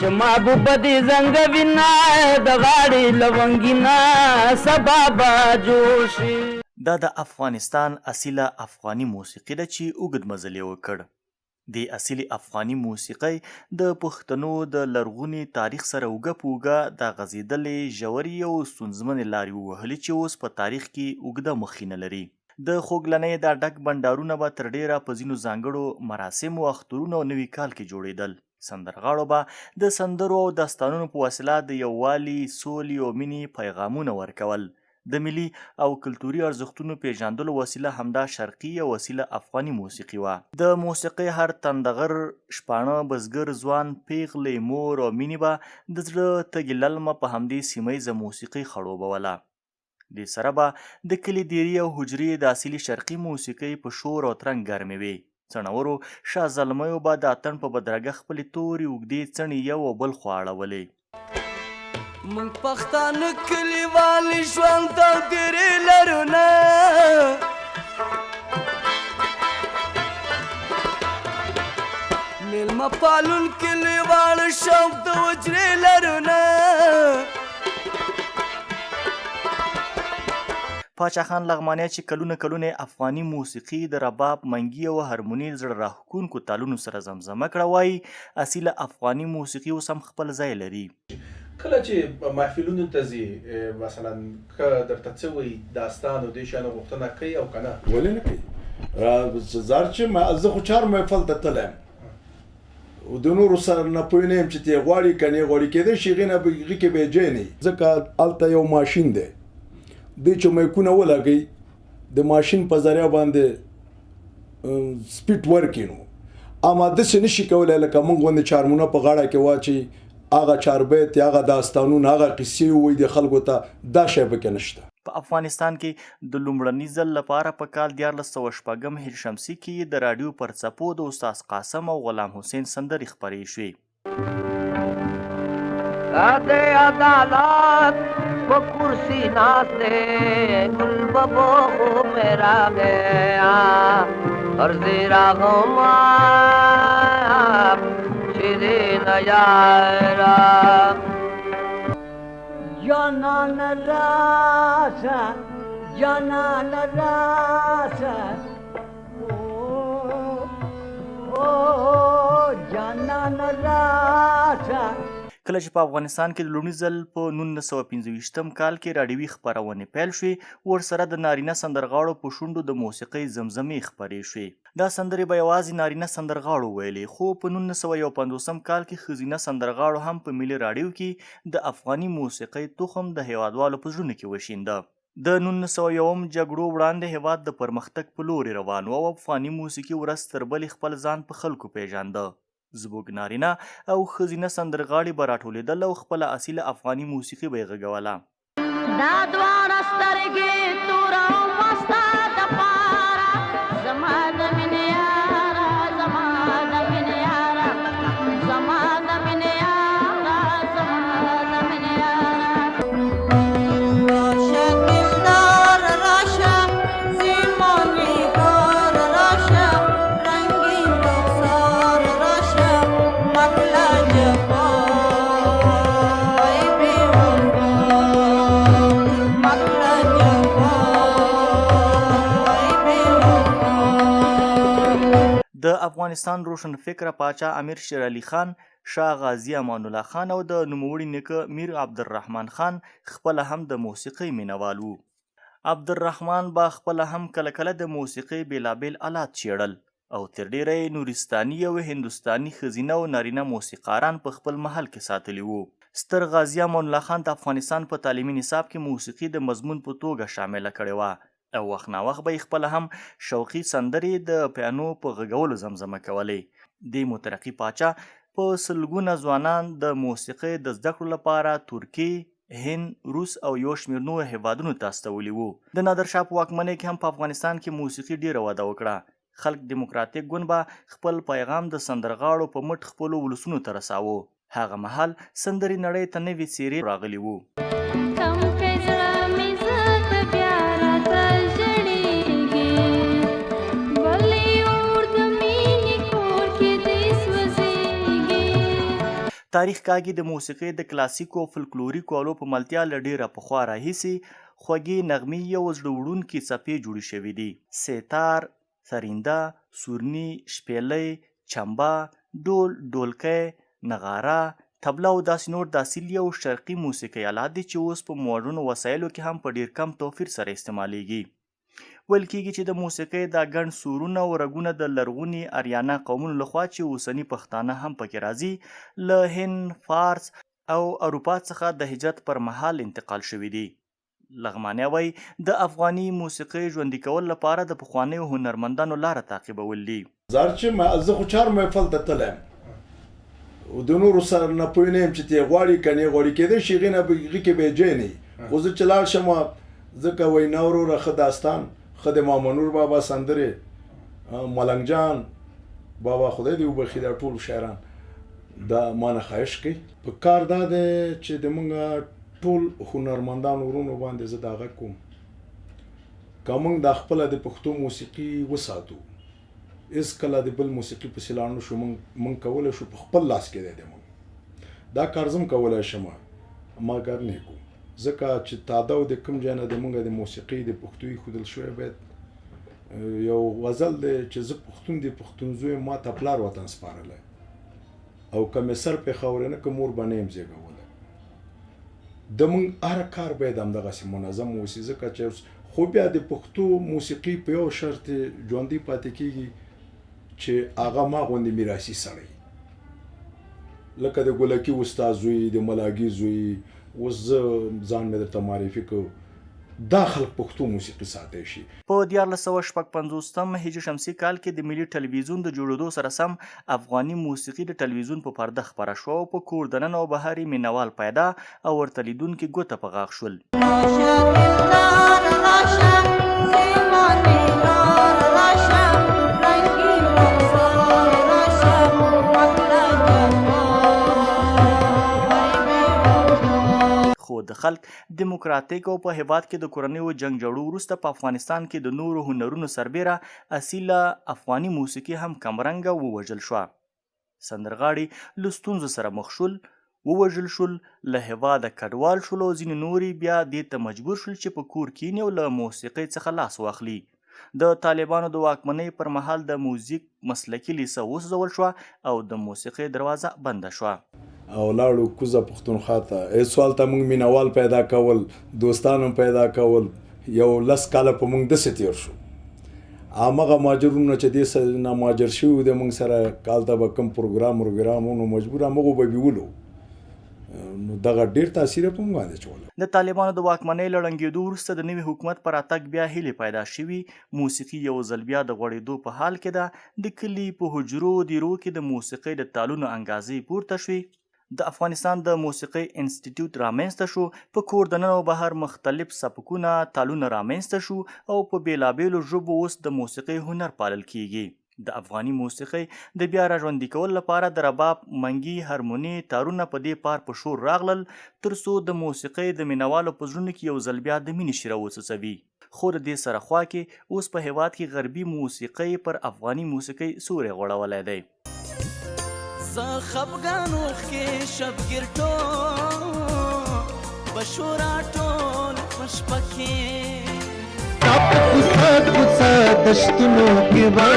چې محبوب دې زنګوینا د غاړې لونګینا سبا به جوړ شي. دا د افغانستان اصیله افغاني موسیقي ده چې اوږد مزل یې وکړ. د اصیلي افغاني موسیقۍ د پښتنو د لرغوني تاریخ سره اوږه په اوږه د غځېدلې ژورې او ستونزمنې لارې ووهلې چې اوس په تاریخ کې اوږده مخینه لري. د خوږلنۍ دا ډک بنډارونه به تر ډیره په ځینو ځانګړو مراسمو، اخترونو او نوي کال کې جوړېدل. سندرغاړو به د سندرو او داستانونو په وسیله د یووالي، سولې او مینې پیغامونه ورکول. د ملي او کلتوري ارزښتونو پیژندلو وسیله همدا شرقي او اصیله افغاني موسیقي وه. د موسیقۍ هر تندغر، شپاڼه، بزګر، ځوان، پیغلې، مور او مینې به د زړه تږې للمه په همدې سیمه ییزه موسیقۍ خړوبوله. دې سره به د کلي دیرې او حجرې د اصیلي شرقي موسیقۍ په شور او ترنګ ګرمې وې. څڼورو شاه زلمیو به د اتڼ په بدرګه خپلې تورې اوږدې څڼې یو او بل خوا اړولې. مونږ پښتانه کلیوال ژوند تقدیرې لرو نه، میلمه پالون کلیوال شوق د وجرې لرو نه. پاچا خان لغمانیه چې کلونه افغاني موسیقي د رباب، منګي او هارموني زړه راښکونکو تالونو سره زمزمه کړه، وایي اصیله افغاني موسیقي اوس هم خپل ځای لري. کله چې محفلونو ته ځي، مثلا که درته څه وایي داستان او دې شیانو غوښتنه کوي او که نه؟ ولې نه کوي؟ زار چې زه خو چار محفل ته تللی یم، د نورو سره نه پوه نه یم چې ته یې غواړي که نه یې غواړي. کېدای شي هغې نه هغې کې به یې ځای نه وي، ځکه هلته یو ماشین دی، دوی چې میکونه ولګوي د ماشین په ذریعه باندې سپیډ ورکړي، نو اما داسې نه شي کولی لکه موږ غوندې چارمونه په غاړه کې واچوي، هغه چاربیت یا هغه داستانونه، هغه قصې ووایي د خلکو ته، دا شی پکې نشته. په افغانستان کې د لومړني ځل لپاره په کال 1406 هجري شمسي کې د راډیو پر څپو د استاد قاسم او غلام حسین سندرې خپرې شوې. د عدالت په کرسي ناسته ګل ببو خو میرا گیا هر زیرا غما شیرین یارا جانان راسا جانان راسا او جانان راسا. کله چې په افغانستان کې د لومړي ځل په 1925 کال کې راډیوي خپرونې پیل شوې، ورسره د نارینه سندرغاړو په شونډو د موسیقۍ زمزمې خپرې شوې. دا سندرې به یوازې نارینه سندرغاړو ویلې، خو په 1951 کال کې ښځینه سندرغاړو هم په ملي راډیو کې د افغاني موسیقۍ تخم د هیوادوالو په زړونو کې وشینده. د 1901 جګړو وړاندې هیواد د پرمختګ په لوري روان و او افغاني موسیقي ورځ تر بلې خپل ځان په خلکو پیژانده. زموږ نارینه او ښځینه سندرغاړي به راټولېدل او خپله اصیله افغاني موسیقي به یې غږوله. دا دواړه سترګې توره او مسته د پاره زما د مینې یاره، زما د مینې یاره، زما د مینې یاره، زما د مینې یاره. راشه دلدار راشه زیماني دار راشه رنگین رخسار راشه مکلا جفا ای بی وفا مکلا جفا ای بی وفا. د افغانستان روشن فکره پاچا امیر شیر علي خان، شاه غازي امان الله خان او د نوموړي نیکه میر عبدالرحمن خان خپله هم د موسیقۍ مینوال وو. عبدالرحمن به خپله هم کله کله د موسیقۍ بېلابېل آلات چیړل او تر ډیره یې نورستاني او هندوستاني ښځینه او نارینه موسیقاران په خپل محل کې ساتلي وو. ستر غازي امان الله خان د افغانستان په تعلیمي نصاب کې موسیقي د مضمون په توګه شامله کړې وه او وخت ناوخت به یې خپله هم شوقي سندرې د پیانو په غږولو زمزمه کولې. دې مترقي پاچا په سلګونه ځوانان د موسیقۍ د زده کړو لپاره ترکیې، هند، روس او یو شمېر نورو هیوادونو ته استولي وو. د نادرشاه په واکمنۍ کې هم په افغانستان کې موسیقي ډیره وده وکړه. خلک دیموکراتیک ګوند به خپل پیغام د سندرغاړو په مټ خپلو ولسونو ته رساوه. هغه مهال سندرې نړۍ ته نوې څېرې راغلي وو. تاریخ کاږي د موسیقۍ د کلاسیکو فلکلوریکو آلو په ملتیا له ډېره پخوا راهیسې خوږې نغمې او زړه وړونکي څپې جوړې شوي دي. سیتار، سرینده، سورني، شپیلۍ، چمبا، ډول، ډولکی، نغاره، طبله او داسې نور د اصیلي او شرقي موسیقۍ آلات دي چې اوس په موډرنو وسایلو کې هم په ډېر کم توفیر سره استعمالیږي. ویل کېږي چې د موسیقۍ دا ګڼ سورونه او رګونه د لرغوني اریانا قومونو لخوا چې اوسني پښتانه هم پکې راځي له هند، فارس او اروپا څخه د هجرت پر مهال انتقال شوي دي. لغمانی وایي د افغاني موسیقۍ ژوندي کول لپاره د پخوانیو هنرمندانو لاره تعقیبول دي. زه خو چار محفل ته تللی یم، د نورو سره نه پوه نه یم چې تی غواړي که نه غواړي، کیدای شي هغې نه هغې کې به یې جای نه وي، خو زه چې لاړ شم ځکه وینا وروره ښه داستان، ښه د مامنور بابا سندرې، ملنګ جان بابا خدای دې وبخي، دا ټول شاعران دا مانه خواهش کوي. په کار دا دی چې د مونږ ټول هنرمندان ورونو باندې زه دا غږ کوم که موږ دا خپله د پښتو موسیقي وساتو، هېڅکله د بل موسیقي پسې لاړ نه شو، موږ کولی شو په خپل لاس کې دی د موږ دا کار زه هم کولی شم مګر نه کوو، ځکه چې تاده او د کوم ځای نه د موږ د موسیقۍ د پښتو ایښودل شوی باید یو غزل دی چې زه پښتون دی پښتون زوی ما ته پلار وطن سپارلی او که مې سر پېښوری نه که مور به نه یم زېږولی. د موږ هر کار باید همدغسې منظم اوسي، ځکه چې خو بیا د پښتو موسیقي په یو شرط ژوندي پاتې کېږي چې هغه ما غوندې میراثي سړی لکه د ګلکي استاد زوی، د ملاګي زوی، اوس زه ځان مې درته معرفي کړ، دا خلک پښتو موسیقي ساتلی شي. په 1456 هجري شمسي کال کې د ملي ټلویزیون د جوړېدو سره سم افغاني موسیقي د ټلویزیون په پرده خپره شوه او په کور دننه او بهر یې مینوال پیدا او ورته لیدونکي ګوته په غاښ شول. خو د خلک دیموکراتیک او په هیواد کې د کورنیو جنگ جوړو وروسته په افغانستان کې د نورو هنرونو سربیره اصیله افغاني موسیقي هم کمرنګه ووژل شوه. سندرغاړي له ستونزو سره مخ شول، ووژل شول، له هیواده کډوال شول او ځینې نورې بیا دې ته مجبور شول چې په کور کینې او له موسیقۍ څخه لاس واخلي. د طالبانو د واکمنۍ پر مهال د موزیک مسلکي لیسه وسوځول شوه او د موسیقۍ دروازه بنده شوه. او لاړو کوزه پښتونخوا ته، سوال ته موږ مینوال پیدا کول، دوستان هم پیدا کول، یو 10 کاله په موږ داسې تېر شو. همغه مهاجرونه چې دې نه مهاجر شوي د موږ سره هلته به کوم پروګرامونو مجبور همغو به بیولو، نو دغه ډېر تاثیر یې په موږ باندې اچولی. د طالبانو د واکمنۍ له ړنګېدو وروسته د نوي حکومت پر راتګ بیا هیلې پیدا شوي. موسیقي یو ځل بیا د غوړېدو په حال کې ده. د کلي په حجرو دیرو کې د موسیقۍ د تالونو انګازې پورته شوې. د افغانستان د موسیقۍ انسټیټیوټ رامنځته شو. په کور دننه او بهر مختلف سبکونه تالونه رامنځته شو او په بېلابېلو ژبو اوس د موسیقۍ هنر پالل کیږي. د افغاني موسیقۍ د بیا راژوندي کولو لپاره د رباب، منګي، هارموني تارونه په دې پار په شور راغلل تر څو د موسیقۍ د مینوالو په زړونو کې یو ځل بیا د مینې شیره وڅڅوي. خو د دې سره خوا کې اوس په هیواد کې غربي موسیقۍ پر افغاني موسیقۍ سوری غوړولی دی. زه خفګان وښکې شبګیر ټول بشورا ټول په شپه کې کوڅه کوڅه دشتونو کې به